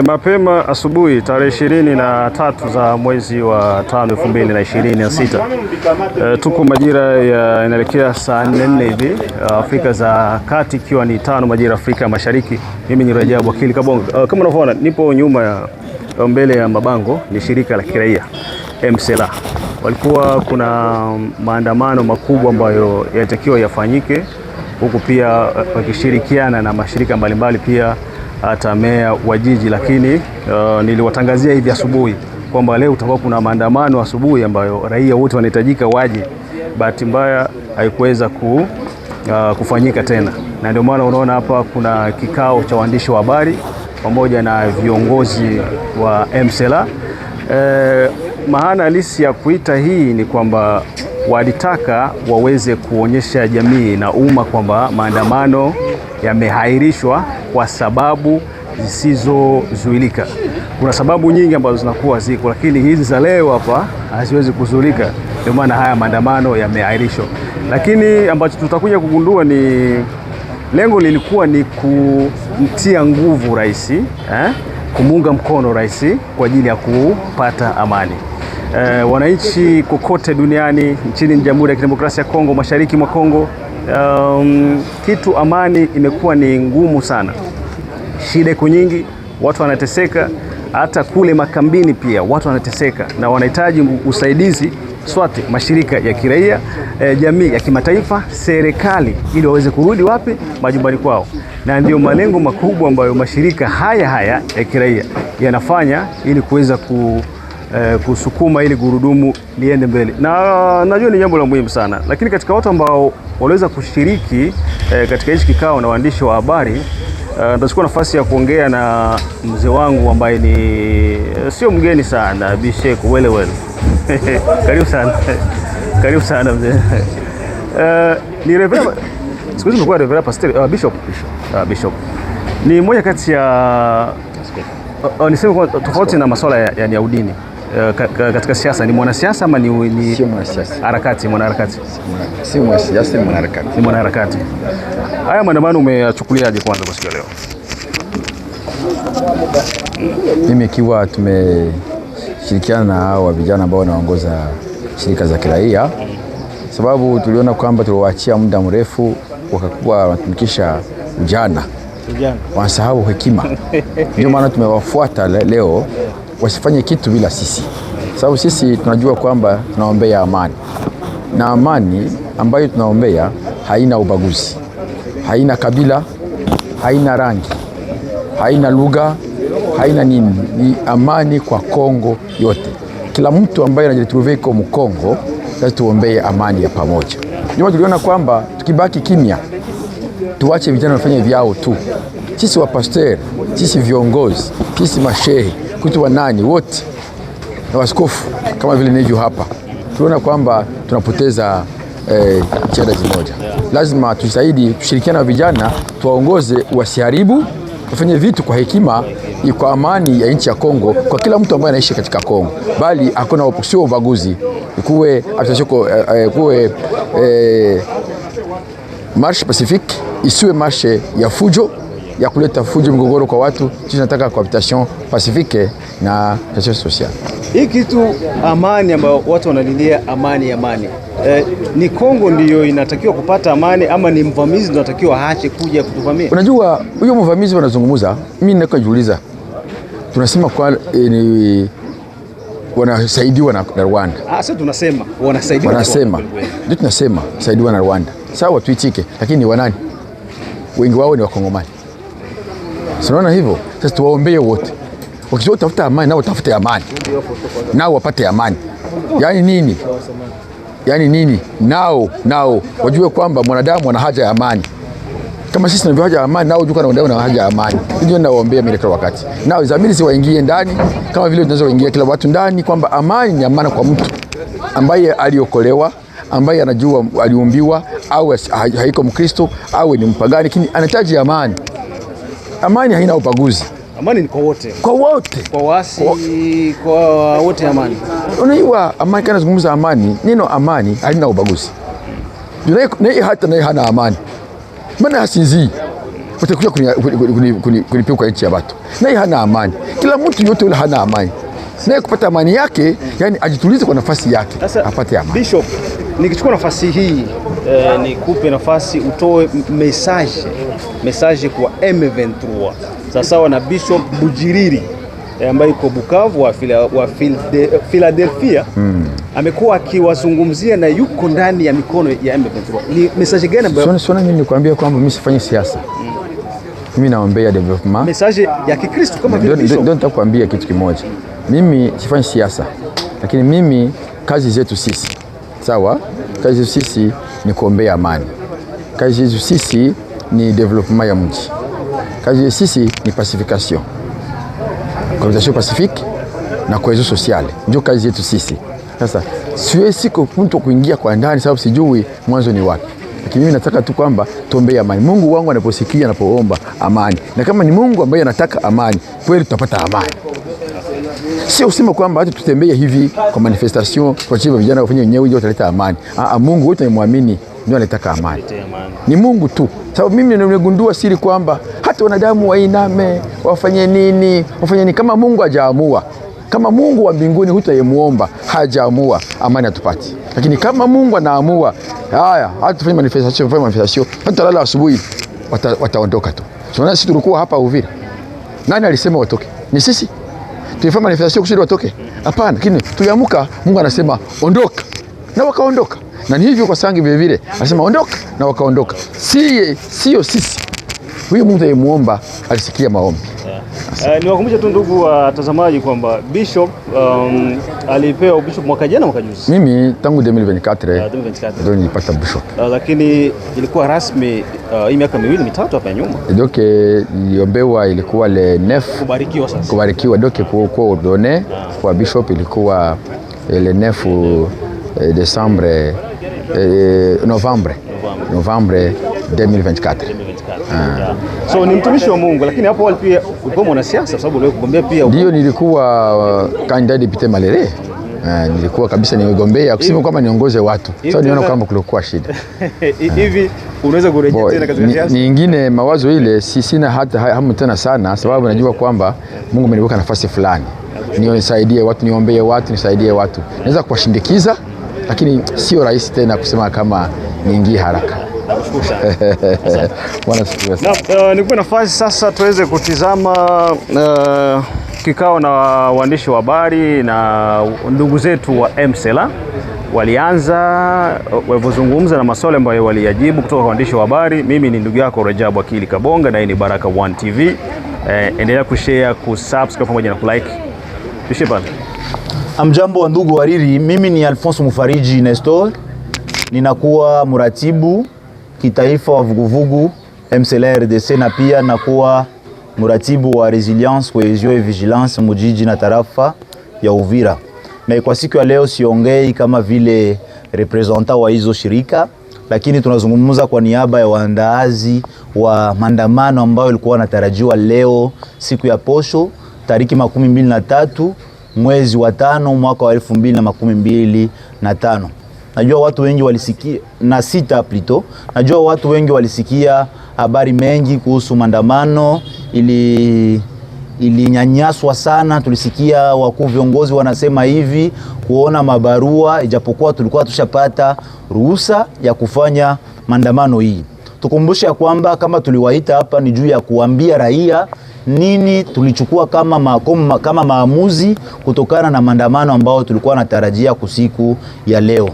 Mapema asubuhi tarehe 23 za mwezi wa 5 2026, tuko majira yanaelekea saa 4 hivi Afrika za Kati, ikiwa ni 5 majira Afrika Mashariki. Mimi ni Rajabu Akili Kabongo. Kama unavyoona nipo nyuma ya mbele ya mabango, ni shirika la kiraia MCLA. Walikuwa kuna maandamano makubwa ambayo yatakiwa yafanyike, huku pia wakishirikiana na mashirika mbalimbali, pia hata meya wa jiji, lakini niliwatangazia hivi asubuhi kwamba leo utakuwa kuna maandamano asubuhi ambayo raia wote wanahitajika waje. Bahati mbaya haikuweza kufanyika tena, na ndio maana unaona hapa kuna kikao cha waandishi wa habari pamoja na viongozi wa MCLA. Maana halisi ya kuita hii ni kwamba walitaka waweze kuonyesha jamii na umma kwamba maandamano yamehairishwa kwa sababu zisizozuilika. Kuna sababu nyingi ambazo zinakuwa ziko, lakini hizi za leo hapa haziwezi kuzuilika, ndio maana haya maandamano yamehairishwa. Lakini ambacho tutakuja kugundua ni lengo lilikuwa ni kumtia nguvu rais, kumuunga mkono rais kwa ajili ya kupata amani. Wananchi kokote duniani, nchini Jamhuri ya Kidemokrasia ya Kongo, mashariki mwa Kongo, kitu amani imekuwa ni ngumu sana. Shida iko nyingi, watu wanateseka, hata kule makambini pia watu wanateseka na wanahitaji usaidizi swati mashirika ya kiraia, jamii ya kimataifa, serikali, ili waweze kurudi wapi? Majumbani kwao. Na ndio malengo makubwa ambayo mashirika haya ya kiraia yanafanya ili kuweza kusukuma ili gurudumu liende mbele. Na najua ni jambo la muhimu sana, lakini katika watu ambao waliweza kushiriki katika hichi kikao na waandishi wa habari, nitachukua nafasi ya kuongea na mzee wangu ambaye ni sio mgeni sana, Bisheko Welewele. Karibu sana. Karibu sana mzee. Ni Reverend, siku hizi nimekuwa Reverend Pastor, Bishop. Ni mmoja kati ya niseme kwa tofauti na masuala ya udini. Katika siasa ni mwanasiasa ama ni sio mwanasiasa? Mwanaharakati. Si mwanasiasa, ni mwanaharakati. Ni mwanaharakati. Haya maandamano umeyachukuliaje kwanza kwa siku ya leo? Mimi ikiwa tumeshirikiana na hao vijana ambao wanaongoza shirika za kiraia, sababu tuliona kwamba tuliwaachia muda mrefu wakakuwa wanatumikisha ujana, wanasahau hekima. Ndio maana tumewafuata leo wasifanye kitu bila sisi, sababu sisi tunajua kwamba tunaombea amani, na amani ambayo tunaombea haina ubaguzi, haina kabila, haina rangi, haina lugha, haina nini. Ni amani kwa Kongo yote. Kila mtu ambaye anajiretrouver kwa Mkongo, lazima tuombee amani ya pamoja. Ndio tuliona kwamba tukibaki kimya, tuache vijana wafanye vyao tu, sisi wa pastor, sisi viongozi, sisi mashehe, kutu wanani wote na waskofu kama vile nejo hapa, tunaona kwamba tunapoteza chada zimoja. Lazima tusaidi, tushirikiane na vijana, tuwaongoze, wasiharibu, wafanye vitu kwa hekima, kwa amani ya nchi ya Kongo, kwa kila mtu ambaye anaishi katika Kongo, bali hakuna sio ubaguzi. Kuwe marche pacifique, isiwe marche ya fujo, ya kuleta fujo, mgogoro kwa watu. Sisi tunataka cohabitation pacifique na cohesion sociale. Hii kitu amani ambayo watu wanalilia amani, ni Kongo ndiyo inatakiwa kupata amani ama ni mvamizi ndio anatakiwa aache kuja kutuvamia? Unajua huyo mvamizi wanazungumza, mimi ninakujiuliza, tunasema kwa wanasaidiwa na Rwanda. Sasa tunasema wanasaidiwa. Ndio tunasema saidiwa na Rwanda. Sawa, tuitike, lakini ni wanani? Wengi wao ni Wakongomani. Sinaona hivyo. Sasa tuwaombee wote, wakisema tafuta amani, nao tafute amani, nao wapate amani. Yaani nini? Nao wajue kwamba mwanadamu ana haja ya amani kama sisi tunavyo haja ya amani, nao juka na haja ya amani. Ndio nawaombea mimi kila wakati, nao zamiri si waingie ndani kama vile tunaweza kuingia kila watu ndani, kwamba amani ni amana kwa mtu ambaye aliokolewa, ambaye anajua aliumbiwa, au haiko Mkristo au ni mpagani, lakini anahitaji amani. Amani haina ubaguzi. Amani ni kwa wote. Kwa wote. Kwa wasi, kwa wote amani. Unaiwa amani, kana zungumza amani, neno amani halina ubaguzi. Naye hata naye hana amani. Maana hasinzii. utakuja kunipiga nchi ya watu. Naye hana amani. Kila mtu yote yule hana amani. Naye kupata amani yake, yani ajitulize kwa nafasi yake, apate amani. Bishop, nikichukua nafasi hii nikupe nafasi utoe message kwa M23 sawa na Bishop Bujiriri ambaye yuko Bukavu wa Philadelphia. Amekuwa akiwazungumzia na yuko ndani ya mikono ya M23. Ni message gani ambayo mimi nikwambia kwamba mimi sifanyi siasa. Mimi naombea development. Message ya Kikristo kama vile Bishop. Ndio nitakwambia kitu kimoja. Mimi sifanyi siasa. Lakini mimi kazi zetu sisi. Sawa? Kazi zetu sisi ni kuombea amani. Kazi zetu sisi ni development ya mji. Kazi zetu sisi ni pacification. Cohabitation pacifique na cohesion sociale. Ndio kazi yetu sisi. Sasa siwezi mtu kuingia kwa ndani sababu sijui mwanzo ni wapi. Lakini mimi nataka tu kwamba tuombee amani. Mungu wangu anaposikia anapoomba amani. Na kama ni Mungu ambaye anataka amani, kweli tutapata amani. Sio usema kwamba hata tutembee hivi kwa manifestation kwa sababu vijana wafanye wenyewe ndio wataleta amani. Mungu wote nimwamini ndio anataka amani. Ni Mungu tu. Sababu mimi nimegundua siri kwamba hata wanadamu wainame, wafanye nini kama Mungu hajaamua. Kama Mungu wa mbinguni hutayemuomba hajaamua, amani atupati. Lakini kama Mungu anaamua, haya hata tufanye manifestation, hata lala asubuhi wataondoka tu. Tunaona sisi tulikuwa hapa Uvira. Nani alisema watoke? Ni sisi. Tulifanya manifestation kusudi watoke? Hapana, lakini tuliamka Mungu anasema ondoka. Na wakaondoka. Na ni hivyo kwa Sangi vile vile. Anasema ondoka na wakaondoka. Sio sisi. Huyo Mungu aliyemuomba alisikia maombi. Niwakumbushe tu ndugu watazamaji kwamba Bishop alipewa ubishop mwaka jana mwaka juzi. Mimi tangu 2024 ndio nilipata bishop. Lakini ilikuwa rasmi hii miaka 2-3 hapa nyuma. Donc niliombewa ilikuwa le 9 kubarikiwa sasa. Kubarikiwa donc kwa ordonné kwa bishop ilikuwa le 9 décembre novembre 2024. So ni mtumishi wa Mungu, lakini hapo wali pia ulikuwa mwanasiasa kwa sababu uliwahi kugombea pia. Ndio nilikuwa candidat député Malere. Nilikuwa kabisa nigombea kusema kwamba niongoze watu. Sasa niona kama kulikuwa shida. Hivi unaweza kurejea tena katika siasa? Nyingine mawazo ile sina hata hamu tena sana sababu najua kwamba Mungu ameniweka nafasi fulani. Nisaidie watu, niombee watu, nisaidie watu. Naweza kuwashindikiza lakini sio rahisi tena kusema kama niingie haraka. Nakushukuru sana. Nikupe nafasi sasa tuweze kutizama kikao na waandishi wa habari na ndugu zetu wa MCLA. Walianza walivyozungumza na maswali ambayo waliyajibu kutoka kwa waandishi wa habari. Mimi ni ndugu yako Rajabu Akili Kabonga na hii ni Baraka One TV. Endelea kushare, kusubscribe pamoja na kulike. Tushipane. Amjambo wa ndugu wariri, mimi ni Alphonse Mufariji Nestor. Ninakuwa muratibu kitaifa wa vuguvugu MCLA RDC na pia nakuwa muratibu wa Resilience, Cohesion et Vigilance mujiji na tarafa ya Uvira. Na kwa siku ya leo siongei kama vile representant wa hizo shirika, lakini tunazungumza kwa niaba ya waandaazi wa maandamano ambayo ilikuwa natarajiwa leo siku ya posho tariki 23 mwezi wa 5 mwaka wa 2025. Najua watu wengi walisikia na sita plito. Najua watu wengi walisikia habari mengi kuhusu maandamano, ilinyanyaswa sana. Tulisikia wakuu viongozi wanasema hivi, kuona mabarua, ijapokuwa tulikuwa tushapata ruhusa ya kufanya maandamano hii. Tukumbushe kwamba kama tuliwaita hapa ni juu ya kuambia raia nini tulichukua kama maamuzi kutokana na maandamano ambao tulikuwa natarajia kusiku ya leo.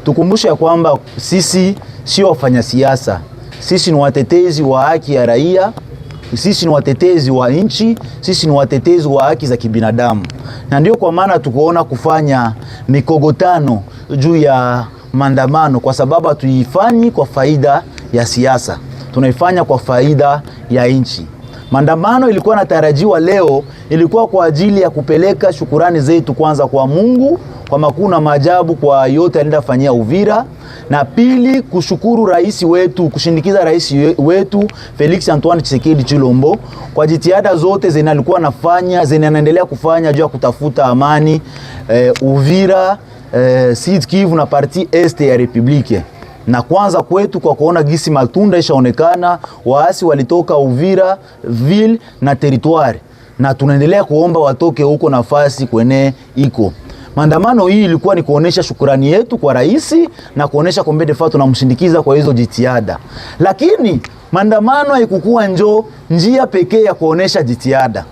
Tukumbushe kwamba sisi sio wafanya siasa. Sisi ni watetezi wa haki ya raia, sisi ni watetezi wa nchi, sisi ni watetezi wa haki za kibinadamu. Na ndio kwa maana tukoona kufanya mikogotano juu ya maandamano kwa sababu tuifanyi kwa faida ya siasa. Tunaifanya kwa faida ya nchi. Maandamano ilikuwa natarajiwa leo, ilikuwa kwa ajili ya kupeleka shukurani zetu kwanza kwa Mungu kwa makuu na maajabu kwa yote aliyofanyia Uvira, na pili kushukuru rais wetu, kushindikiza rais wetu Felix Antoine Tshisekedi Tshilombo kwa jitihada zote zinalikuwa nafanya, zinaendelea kufanya juu ya kutafuta amani Uvira, Sud Kivu na parti este ya Republique. Na kwanza kwetu kwa kuona gisi matunda ishaonekana, waasi walitoka Uvira ville na territoire, na tunaendelea kuomba watoke huko nafasi kwenye iko. Maandamano hii ilikuwa ni kuonesha shukrani yetu kwa rais na kuonesha kwamba defa tunamshindikiza kwa hizo jitihada. Lakini maandamano haikukuwa njia pekee ya kuonesha jitihada.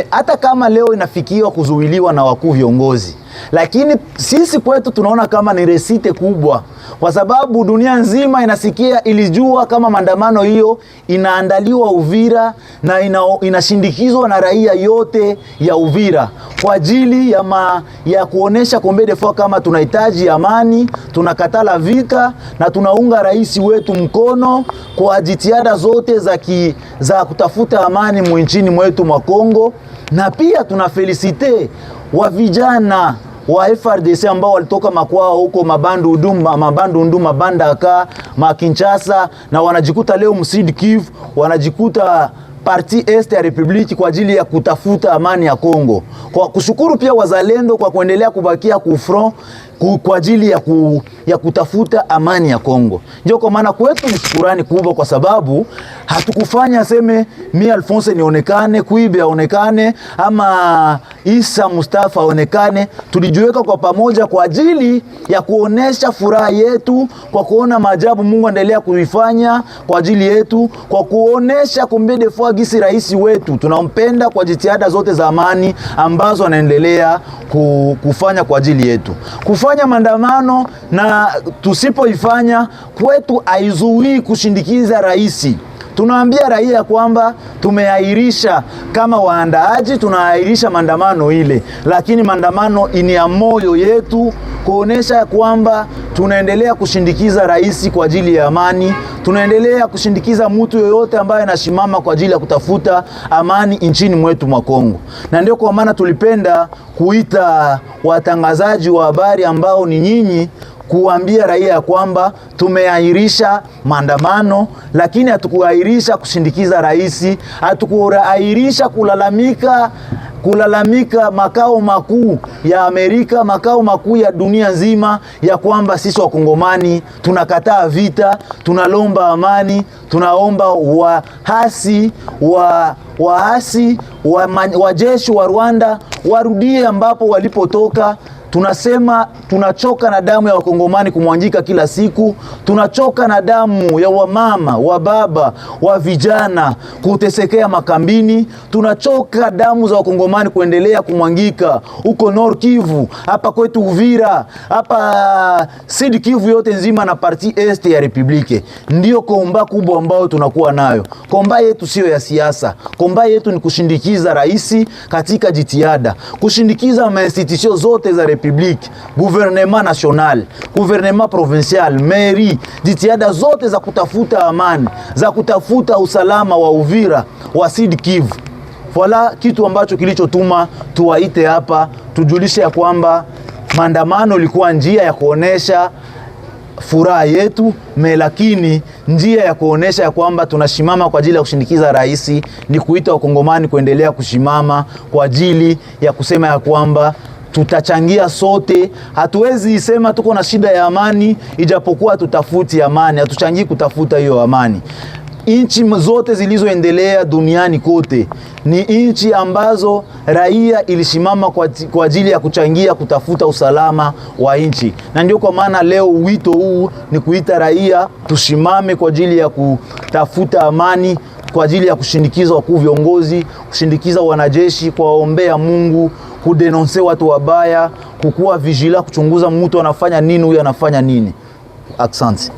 Hata kama leo inafikiwa kuzuiliwa na wakuu viongozi, lakini sisi kwetu tunaona kama ni resite kubwa, kwa sababu dunia nzima ilijua kama maandamano hiyo inaandaliwa Uvira na inashindikizwa na raia yote ya Uvira kwa ajili ya kuonesha kombe de fois kama tunahitaji amani, tunakatala vita na tunaunga rais wetu mkono kwa jitihada zote za kutafuta amani nchini mwetu mwa Kongo. Na pia tunafelicite wa vijana wa FRDC ambao walitoka makwao huko Mabandundu, Mabandaka, Kinshasa, na wanajikuta leo Sud Kivu, wanajikuta parti este ya Republiki kwa ajili ya kutafuta amani ya Kongo. Kwa kushukuru pia wazalendo kwa kuendelea kubakia kufront kwa ajili ya kutafuta amani ya Kongo. Ndio kwa maana kwetu ni shukrani kubwa, kwa sababu hatukufanya seme mimi Alphonse nionekane, Kuibe aonekane, ama Isa Mustafa aonekane. Tulijiweka kwa pamoja kwa ajili ya kuonesha furaha yetu, kwa kuona maajabu Mungu endelea kuifanya kwa ajili yetu, kwa kuonesha kumbe de fois gisi rais wetu tunampenda kwa jitihada zote za amani ambazo anaendelea kufanya kwa ajili yetu. Kufanya maandamano na tusipoifanya kwetu haizuii kushindikiza rais. Tunaambia raia kwamba tumeahirisha kama waandaaji, tunaahirisha maandamano ile, lakini maandamano ini ya moyo yetu kuonesha kwamba tunaendelea kushindikiza rais kwa ajili ya amani, tunaendelea kushindikiza mtu yoyote ambaye anashimama kwa ajili ya kutafuta amani nchini mwetu mwa Kongo. Na ndio kwa maana tulipenda kuita watangazaji wa habari ambao ni nyinyi kuambia raia kwamba tumeahirisha maandamano, lakini hatukuahirisha kushindikiza rais, hatukuahirisha kulalamika makao makuu ya Amerika, makao makuu ya dunia nzima, ya kwamba sisi wakongomani tunakataa vita, tunalomba amani, tunaomba wajeshi wa Rwanda warudie ambapo walipotoka. Tunasema tunachoka na damu ya wakongomani kumwangika kila siku, tunachoka na damu ya wamama, wababa, wa vijana kutesekea makambini, tunachoka damu za wakongomani kuendelea kumwangika huko Nord Kivu, hapa kwetu Uvira, hapa Sud Kivu yote nzima na parti este ya Republike. Ndio komba kubwa ambao tunakuwa nayo. Komba yetu sio ya siasa. Komba yetu ni kushindikiza rais katika jitihada, kushindikiza mainstitution zote za Republique, gouvernement national, gouvernement provincial, mairie, jitihada zote za kutafuta amani, za kutafuta usalama wa Uvira, wa Sud Kivu. Voilà kitu ambacho kilichotuma tuwaite hapa, tujulishe ya kwamba maandamano ilikuwa njia ya kuonesha furaha yetu, lakini njia ya kuonesha ya kwamba tunashimama kwa ajili ya kushindikiza rais ni kuita wakongomani kuendelea kushimama kwa ajili ya kusema ya kwamba tutachangia sote. Hatuwezi sema tuko na shida ya amani ijapokuwa tutafuti amani, hatuchangii kutafuta hiyo amani. Inchi zote zilizoendelea duniani kote ni inchi ambazo raia ilishimama kwa ajili ya kuchangia kutafuta usalama wa inchi. Na ndio kwa maana leo wito huu ni kuita raia tushimame kwa ajili ya kutafuta amani, kwa ajili ya kushindikiza wakuu viongozi, kushindikiza wanajeshi, kuwaombea Mungu, kudenonse watu wabaya, kukuwa vigila, kuchunguza mtu anafanya nini, huyu anafanya nini. Asante.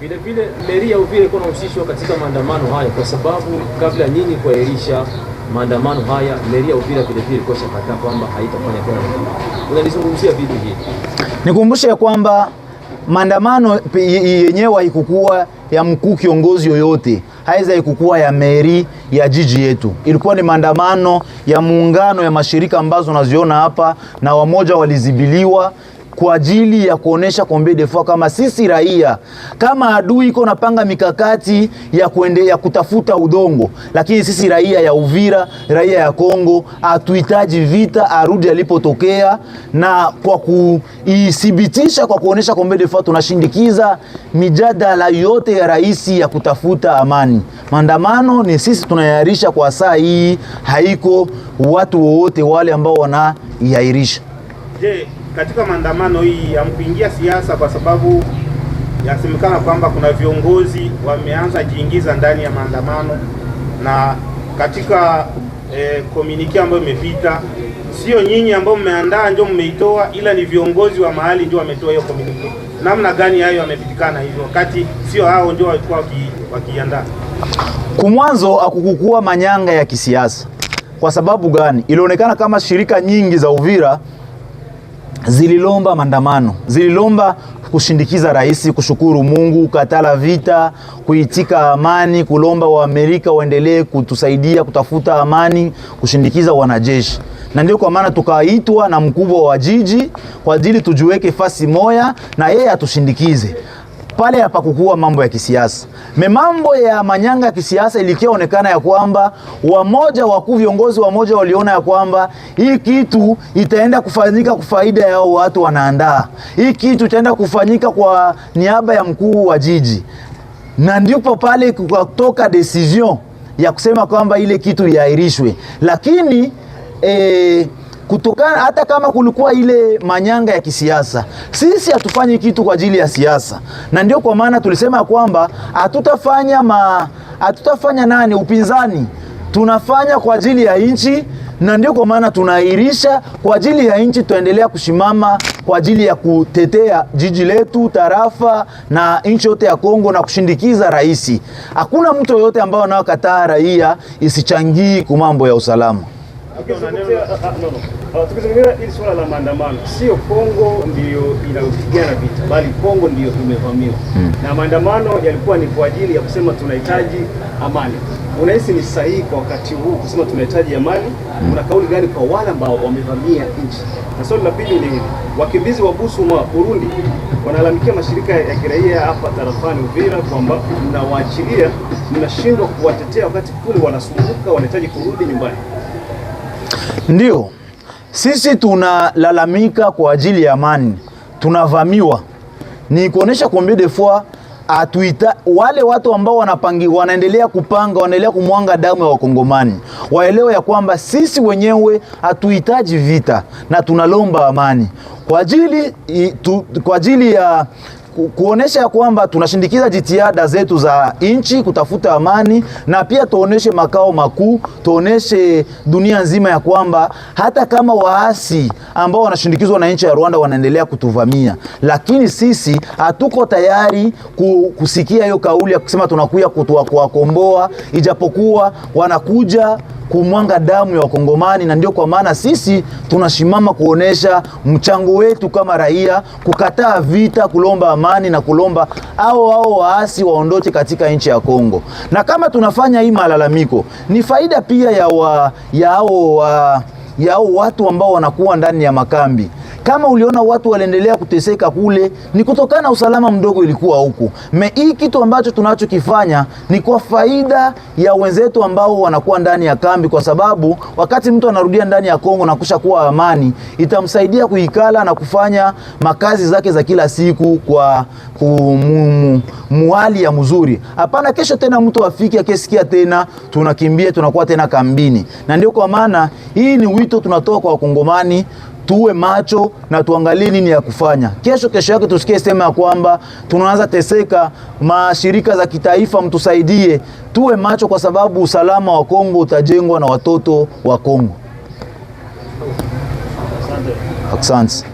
Vile vile meri ya Uvira iko nahusishwa katika maandamano haya, kwa sababu kabla nyinyi kuahirisha maandamano haya, meri ya Uvira vile vile ilikuwa shakataa kwamba haitafanya tena. Unalizungumzia vipi hili? Nikumbushe ya kwamba maandamano yenyewe haikukuwa ya mkuu kiongozi yoyote, haiza haikukuwa ya meri ya jiji yetu. Ilikuwa ni maandamano ya muungano ya mashirika ambazo naziona hapa, na wamoja walizibiliwa kwa ajili ya kuonesha combien de fois kama sisi raia, kama adui iko napanga mikakati ya kutafuta udongo, lakini sisi raia ya Uvira, raia ya Kongo hatuhitaji vita, arudi alipotokea, na kwa kuithibitisha kwa kuonesha combien de fois tunashindikiza mijadala yote ya raisi ya kutafuta amani. Maandamano ni sisi tunayarisha kwa saa hii, haiko watu wote wale ambao wanaiahirisha. Je, katika maandamano hii hamkuingia siasa kwa sababu yasemekana kwamba kuna viongozi wameanza jiingiza ndani ya maandamano, na katika komunike ambayo imepita sio nyinyi ambao mmeandaa ndio mmeitoa, ila ni viongozi wa mahali ndio wametoa hiyo komunike. Namna gani hayo yamepitikana hivyo wakati sio hao ndio walikuwa wakiandaa? Kumwanzo akukukua manyanga ya kisiasa. Kwa sababu gani? Ilionekana kama shirika nyingi za Uvira zililomba maandamano, zililomba kushindikiza rais, kushukuru Mungu, kukatala vita, kuitika amani, kulomba wa Amerika waendelee kutusaidia kutafuta amani, kushindikiza wanajeshi. Na ndio kwa maana tukaitwa na mkubwa wa jiji kwa ajili tujiweke fasi moya na yeye atushindikize. Pale hapa kukua mambo ya kisiasa. Mambo ya manyanga ya kisiasa ilikionekana ya kwamba wakuu viongozi wamoja waliona ya kwamba hii kitu itaenda kufanyika kwa faida ya watu wanaandaa. Hii kitu itaenda kufanyika kwa niaba ya mkuu wa jiji. Na ndipo pale kutoka decision ya kusema kwamba ile kitu iahirishwe. Lakini kutokana hata kama kulikuwa ile manyanga ya kisiasa, sisi hatufanyi kitu kwa ajili ya siasa. Na ndio kwa maana tulisema kwamba hatutafanya upinzani, tunafanya kwa ajili ya nchi. Na ndio kwa maana tunaahirisha kwa ajili ya nchi, tuendelea kushimama kwa ajili ya kutetea jiji letu, tarafa na nchi yote ya Kongo na kushindikiza rais. Hakuna mtu yote ambao anaokataa raia isichangii kwa mambo ya usalama. Tukizungumzia hili swala la maandamano, sio Kongo ndio inapigana vita, bali Kongo ndio imevamiwa. Na maandamano yalikuwa ni kwa ajili ya kusema tunahitaji amani. Unahisi ni sahihi kwa wakati huu kusema tunahitaji amani? Una kauli gani kwa wale ambao wamevamia nchi? Na swali la pili ni hili, wakimbizi wa Busuma Burundi wanalalamikia mashirika ya kiraia hapa tarafani Uvira kwamba mnawaachilia, mnashindwa kuwatetea wakati kule wanasumbuka, wanahitaji kurudi nyumbani. Ndio, sisi tunalalamika kwa ajili ya amani, tunavamiwa. Ni kuonesha combien de fois wale watu ambao wanaendelea kupanga, wanaendelea kumwanga damu ya Wakongomani, waelewe ya kwamba sisi wenyewe hatuhitaji vita na tunalomba amani kwa ajili ya kuonesha ya kwamba tunashindikiza jitihada zetu za nchi kutafuta amani, na pia tuoneshe makao makuu, tuoneshe dunia nzima ya kwamba hata kama waasi ambao wanashindikizwa na nchi ya Rwanda wanaendelea kutuvamia, lakini sisi hatuko tayari kusikia hiyo kauli ya kusema tunakuja kuwakomboa, ijapokuwa wanakuja kumwanga damu ya Wakongomani. Na ndio kwa maana sisi tunashimama kuonesha mchango wetu kama raia, kukataa vita, kulomba amani na kulomba hao waasi waondoke katika nchi ya Kongo. Na kama tunafanya hii malalamiko, ni faida pia ya watu ambao wanakuwa ndani ya makambi. Kama uliona watu waliendelea kuteseka kule, ni kutokana na usalama mdogo ilikuwa huku. Hii kitu ambacho tunachokifanya ni kwa faida ya wenzetu ambao wanakuwa ndani ya kambi, kwa sababu wakati mtu anarudia ndani ya Kongo na kusha kuwa amani, itamsaidia kuikala na kufanya makazi zake za kila siku kwa muhali ya mzuri. Hapana kesho tena mtu afiki akisikia tena tunakimbia tunakuwa tena kambini. Na ndio kwa maana hii ni wito tunatoa kwa Wakongomani, tuwe macho na tuangalie nini ya kufanya. Kesho yake tusikie sema ya kwamba tunaanza teseka, mashirika za kitaifa mtusaidie. Tuwe macho kwa sababu usalama wa Kongo utajengwa na watoto wa Kongo. Asante.